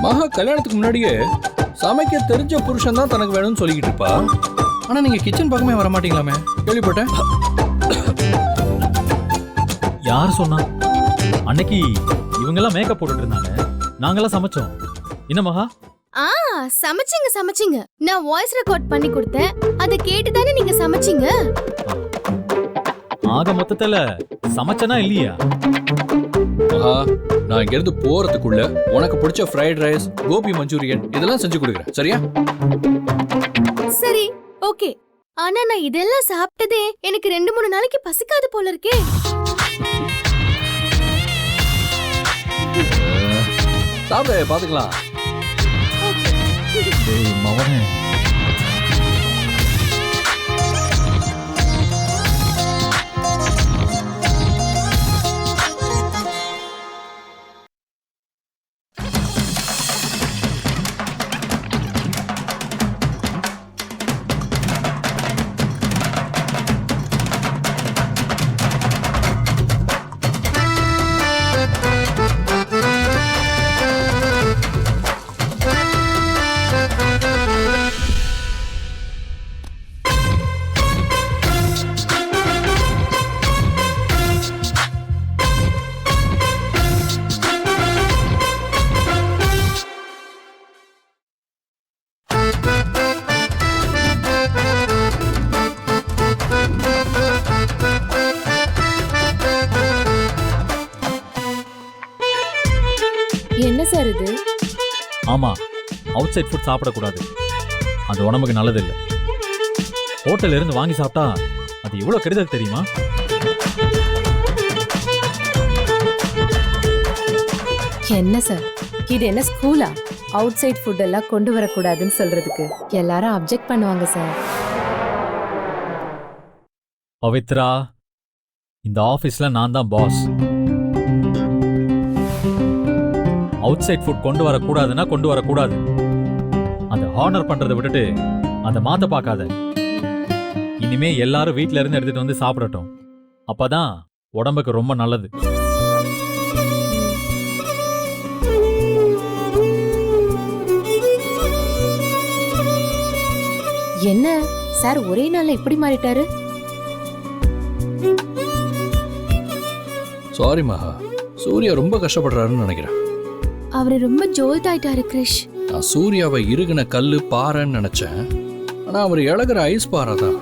மகா கல்யாணத்துக்கு முன்னாடியே சமைக்க தெரிஞ்ச புருஷன் தான் தனக்கு வேணும்னு சொல்லிக்கிட்டு இருப்பா. ஆனா நீங்க கிச்சன் பக்கமே வர மாட்டீங்களாமே, கேள்விப்பட்டேன். யார் சொன்னா? அன்னைக்கு இவங்கெல்லாம் மேக்கப் போட்டுட்டு இருந்தாங்க, நாங்கெல்லாம் சமைச்சோம். என்ன மகா? சமைச்சிங்க. நான் வாய்ஸ் ரெக்கார்ட் பண்ணி கொடுத்தேன், அதை கேட்டு தானே நீங்க சமைச்சிங்க. ஆக மொத்தத்துல சமைச்சனா இல்லையா? மகா, நான் இங்க இருந்து போறதுக்குள்ள உனக்கு பிடிச்ச ஃப்ரைட் ரைஸ், கோபி மஞ்சூரியன் இதெல்லாம் செஞ்சு கொடுக்குறேன், சரியா? சரி, ஓகே. ஆனா நான் இதெல்லாம் சாப்பிட்டதே எனக்கு 2-3 நாளைக்கு பசிக்காது போல இருக்கே. சாப்பிட பாத்துக்கலாம். டேய் மவனே, என்ன சார் இது? ஆமா, அவுட் சைட் ஃபுட் சாப்பிடக்கூடாது, அது உடம்புக்கு நல்லது இல்லை. ஹோட்டல்ல இருந்து வாங்கி சாப்பிட்டா அது எவ்வளவு கெடுதல் தெரியுமா? என்ன சார், இது என்ன ஸ்கூலா? அவுட் சைட் ஃபுட் எல்லாம் கொண்டு வரக்கூடாதுன்னு சொல்றதுக்கு எல்லாரும் அப்செக்ட் பண்ணுவாங்க சார். பவித்ரா, இந்த ஆபீஸ்ல நான் தான் பாஸ். அவுட் சைட் ஃபுட் கொண்டு வரக்கூடாதுன்னா கொண்டு வரக்கூடாது. அதை ஹானர் பண்றதை விட்டுட்டு அதை மாத்த பார்க்காத. இனிமே எல்லாரும் வீட்ல இருந்து எடுத்துட்டு வந்து சாப்பிடட்டும், அப்பதான் உடம்புக்கு ரொம்ப நல்லது. என்ன சார் ஒரே நாள்ல இப்படி மாறிட்டாரு? சாரி மகா, சூர்யா ரொம்ப கஷ்டப்படுறாருன்னு நினைக்கிறேன். அவரு ரொம்ப ஜோல்ட் ஆயிட்டாரு கிரிஷ். நான் சூர்யாவை இறுகின கல்லு பாறைன்னு நினைச்சேன், ஆனா அவர் இழகிற ஐஸ் பாறை தான்.